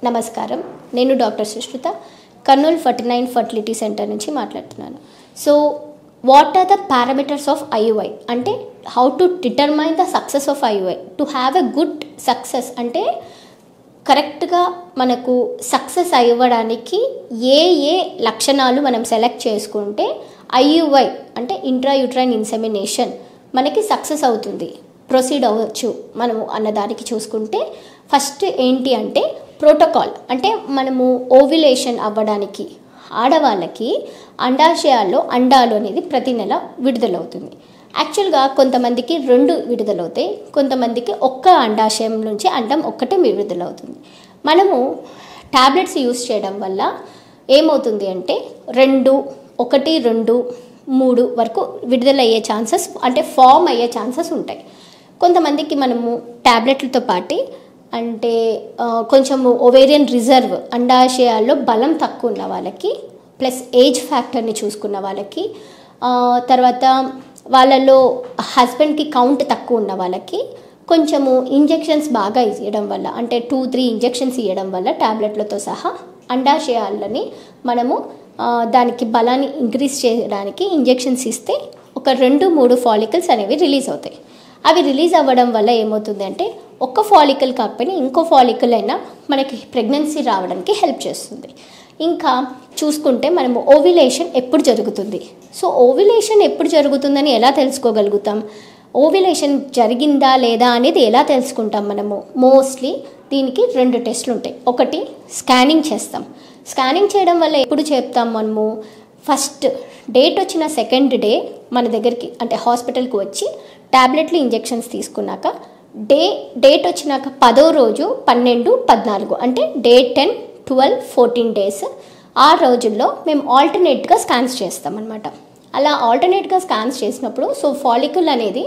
నమస్కారం. నేను doctor Sushmitha, Kurnool 49 fertility centre నుంచి మాట్లాడుతున్నాను. So what are the parameters of IUI అంటే how to determine the success of IUI to have a good success అంటే కరెక్ట్గా మనకు సక్సెస్ అవ్వడానికి ఏ ఏ లక్షణాలు మనం సెలెక్ట్ చేసుకుంటే ఐయుఐ అంటే ఇంట్రాయూట్రైన్ ఇన్సెమినేషన్ మనకి సక్సెస్ అవుతుంది, ప్రొసీడ్ అవ్వచ్చు మనము అన్నదానికి చూసుకుంటే ఫస్ట్ ఏంటి అంటే ప్రోటోకాల్ అంటే మనము ఓవ్యులేషన్ అవ్వడానికి ఆడవాళ్ళకి అండాశయాల్లో అండాలు అనేది ప్రతి నెల విడుదలవుతుంది. యాక్చువల్గా కొంతమందికి 2 విడుదలవుతాయి, కొంతమందికి ఒక్క అండాశయం నుంచి అండం ఒక్కటే విడుదలవుతుంది. మనము ట్యాబ్లెట్స్ యూస్ చేయడం వల్ల ఏమవుతుంది అంటే 1, 2, 3 వరకు విడుదలయ్యే ఛాన్సెస్ అంటే ఫామ్ అయ్యే ఛాన్సెస్ ఉంటాయి. కొంతమందికి మనము ట్యాబ్లెట్లతో పాటు అంటే కొంచెము ఓవేరియన్ రిజర్వ్ అండాశయాల్లో బలం తక్కువ ఉన్న వాళ్ళకి ప్లస్ ఏజ్ ఫ్యాక్టర్ని చూసుకున్న వాళ్ళకి తర్వాత వాళ్ళలో హస్బెండ్కి కౌంట్ తక్కువ ఉన్న వాళ్ళకి కొంచెము ఇంజెక్షన్స్ బాగా ఇవ్వడం వల్ల అంటే 2-3 ఇంజెక్షన్స్ ఇవ్వడం వల్ల ట్యాబ్లెట్లతో సహా అండాశయాలని మనము దానికి బలాన్ని ఇంక్రీజ్ చేయడానికి ఇంజెక్షన్స్ ఇస్తే ఒక 2-3 ఫాలికల్స్ అనేవి రిలీజ్ అవుతాయి. అవి రిలీజ్ అవ్వడం వల్ల ఏమవుతుంది అంటే ఒక్క ఫాలికల్ కాకపోయినా ఇంకో ఫాలికల్ అయినా మనకి ప్రెగ్నెన్సీ రావడానికి హెల్ప్ చేస్తుంది. ఇంకా చూసుకుంటే మనము ఓవ్యులేషన్ ఎప్పుడు జరుగుతుంది, సో ఓవ్యులేషన్ ఎప్పుడు జరుగుతుందని ఎలా తెలుసుకోగలుగుతాం, ఓవ్యులేషన్ జరిగిందా లేదా అనేది ఎలా తెలుసుకుంటాం మనము? మోస్ట్లీ దీనికి 2 టెస్టులు ఉంటాయి. ఒకటి స్కానింగ్ చేస్తాం. స్కానింగ్ చేయడం వల్ల ఎప్పుడు చెప్తాం మనము ఫస్ట్ డేట్ వచ్చిన సెకండ్ డే మన దగ్గరికి అంటే హాస్పిటల్కి వచ్చి ట్యాబ్లెట్లు ఇంజెక్షన్స్ తీసుకున్నాక డేట్ వచ్చినాక 10వ రోజు 12, 14 అంటే డే 10, 12, 14 డేస్ ఆ రోజుల్లో మేము ఆల్టర్నేట్గా స్కాన్స్ చేస్తాం అన్నమాట. అలా ఆల్టర్నేట్గా స్కాన్స్ చేసినప్పుడు సో ఫాలికల్ అనేది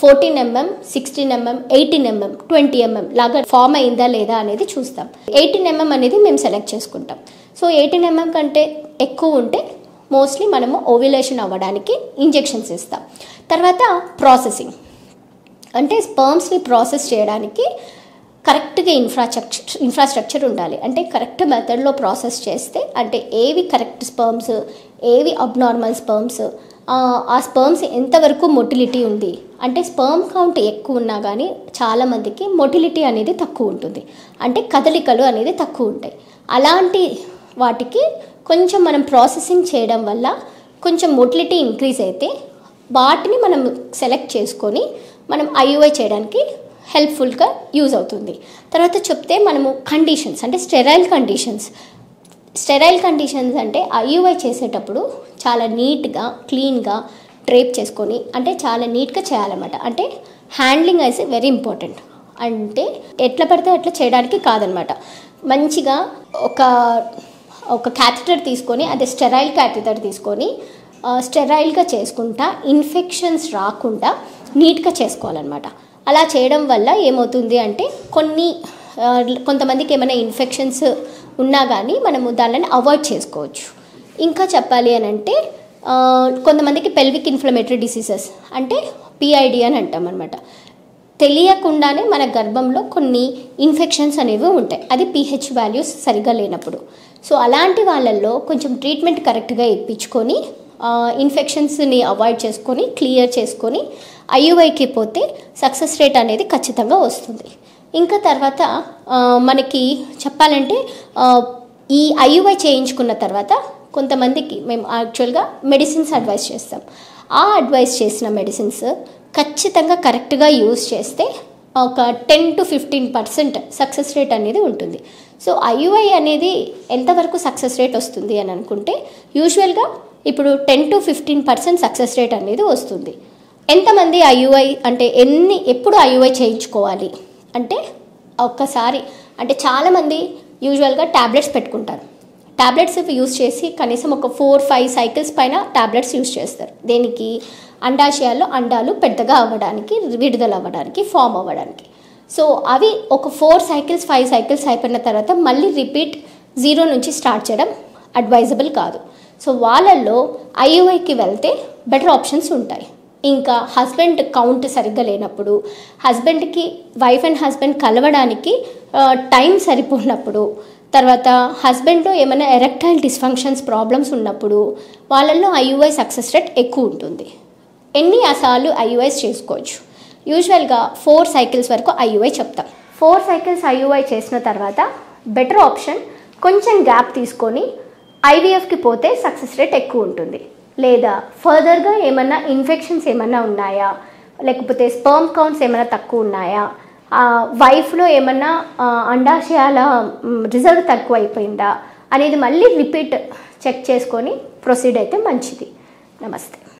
14 mm, 16 mm, 18 mm, 20 mm లాగా ఫామ్ అయిందా లేదా అనేది చూస్తాం. 18 mm అనేది మేము సెలెక్ట్ చేసుకుంటాం. సో 18 mm కంటే ఎక్కువ ఉంటే మోస్ట్లీ మనము ఓవ్యులేషన్ అవ్వడానికి ఇంజెక్షన్స్ ఇస్తాం. తర్వాత ప్రాసెసింగ్ అంటే స్పర్మ్స్ని ప్రాసెస్ చేయడానికి కరెక్ట్గా ఇన్ఫ్రాస్ట్రక్చర్ ఉండాలి. అంటే కరెక్ట్ మెథడ్లో ప్రాసెస్ చేస్తే అంటే ఏవి కరెక్ట్ స్పర్మ్స్, ఏవి అబ్నార్మల్ స్పర్మ్స్, ఆ స్పర్మ్స్ ఎంతవరకు మొటిలిటీ ఉంది అంటే స్పర్మ్ కౌంట్ ఎక్కువ ఉన్నా కానీ చాలామందికి మొటిలిటీ అనేది తక్కువ ఉంటుంది, అంటే కదలికలు అనేది తక్కువ ఉంటాయి. అలాంటి వాటికి కొంచెం మనం ప్రాసెసింగ్ చేయడం వల్ల కొంచెం మొటిలిటీ ఇంక్రీజ్ అయితే వాటిని మనం సెలెక్ట్ చేసుకొని మనం ఐయుఐ చేయడానికి హెల్ప్ఫుల్గా యూజ్ అవుతుంది. తర్వాత చెప్తే మనము కండిషన్స్ అంటే స్టెరైల్ కండిషన్స్ అంటే ఐయుఐ చేసేటప్పుడు చాలా నీట్గా క్లీన్గా డ్రేప్ చేసుకొని అంటే చాలా నీట్గా చేయాలన్నమాట. అంటే హ్యాండ్లింగ్ అయితే వెరీ ఇంపార్టెంట్. అంటే ఎట్లా పడితే అట్లా చేయడానికి కాదనమాట. మంచిగా ఒక క్యాథెటర్ తీసుకొని అదే స్టెరైల్ క్యాథెటర్ తీసుకొని స్టెరైల్గా చేసుకుంటా ఇన్ఫెక్షన్స్ రాకుండా నీట్గా చేసుకోవాలన్నమాట. అలా చేయడం వల్ల ఏమవుతుంది అంటే కొంతమందికి ఏమైనా ఇన్ఫెక్షన్స్ ఉన్నా కానీ మనము దానిని అవాయిడ్ చేసుకోవచ్చు. ఇంకా చెప్పాలి అని అంటే కొంతమందికి పెల్విక్ ఇన్ఫ్లమేటరీ డిసీజెస్ అంటే పిఐడి అని అంటాం అనమాట. తెలియకుండానే మన గర్భంలో కొన్ని ఇన్ఫెక్షన్స్ అనేవి ఉంటాయి, అది pH వాల్యూస్ సరిగ్గా లేనప్పుడు. సో అలాంటి వాళ్ళల్లో కొంచెం ట్రీట్మెంట్ కరెక్ట్గా ఇప్పించుకొని ఇన్ఫెక్షన్స్ని అవాయిడ్ చేసుకొని క్లియర్ చేసుకొని ఐయుఐకి పోతే సక్సెస్ రేట్ అనేది ఖచ్చితంగా వస్తుంది. ఇంకా తర్వాత మనకి చెప్పాలంటే ఈ ఐయుఐ చేయించుకున్న తర్వాత కొంతమందికి మేము యాక్చువల్గా మెడిసిన్స్ అడ్వైస్ చేస్తాం. ఆ అడ్వైస్ చేసిన మెడిసిన్స్ ఖచ్చితంగా కరెక్ట్గా యూజ్ చేస్తే ఒక 10-15% సక్సెస్ రేట్ అనేది ఉంటుంది. సో ఐయుఐ అనేది ఎంతవరకు సక్సెస్ రేట్ వస్తుంది అని అనుకుంటే యూజువల్గా ఇప్పుడు 10-15% సక్సెస్ రేట్ అనేది వస్తుంది. ఎంతమంది ఐయుఐ అంటే ఎప్పుడు ఐయుఐ చేయించుకోవాలి అంటే ఒక్కసారి అంటే చాలామంది యూజువల్గా ట్యాబ్లెట్స్ పెట్టుకుంటారు. ట్యాబ్లెట్స్ యూజ్ చేసి కనీసం ఒక 4-5 సైకిల్స్ పైన ట్యాబ్లెట్స్ యూజ్ చేస్తారు. దేనికి? అండాశయాల్లో అండాలు పెద్దగా అవ్వడానికి, విడుదల అవ్వడానికి, ఫామ్ అవ్వడానికి. సో అవి ఒక 4 సైకిల్స్ 5 సైకిల్స్ అయిపోయిన తర్వాత మళ్ళీ రిపీట్ 0 నుంచి స్టార్ట్ చేయడం అడ్వైజబుల్ కాదు. సో వాళ్ళల్లో ఐయుఐకి వెళ్తే బెటర్ ఆప్షన్స్ ఉంటాయి. ఇంకా హస్బెండ్ కౌంట్ సరిగ్గా లేనప్పుడు, హస్బెండ్కి వైఫ్ అండ్ హస్బెండ్ కలవడానికి టైం సరిపోయినప్పుడు, తర్వాత హస్బెండ్లో ఏమైనా ఎరెక్టైల్ డిస్ఫంక్షన్స్ ప్రాబ్లమ్స్ ఉన్నప్పుడు వాళ్ళల్లో ఐయుఐ సక్సెస్ రేట్ ఎక్కువ ఉంటుంది. ఎన్ని సార్లు ఐయుఐస్ చేసుకోవచ్చు? యూజువల్గా 4 సైకిల్స్ వరకు ఐయుఐ చెప్తాం. 4 సైకిల్స్ ఐయుఐ చేసిన తర్వాత బెటర్ ఆప్షన్ కొంచెం గ్యాప్ తీసుకొని ఐవీఎఫ్కి పోతే సక్సెస్ రేట్ ఎక్కువ ఉంటుంది. లేదా ఫర్దర్గా ఏమన్నా ఇన్ఫెక్షన్స్ ఏమన్నా ఉన్నాయా, లేకపోతే స్పర్మ్ కౌంట్స్ ఏమైనా తక్కువ ఉన్నాయా, వైఫ్లో ఏమన్నా అండాశయాల రిజర్వ్ తక్కువ అయిపోయిందా అనేది మళ్ళీ రిపీట్ చెక్ చేసుకొని ప్రొసీడ్ అయితే మంచిది. నమస్తే.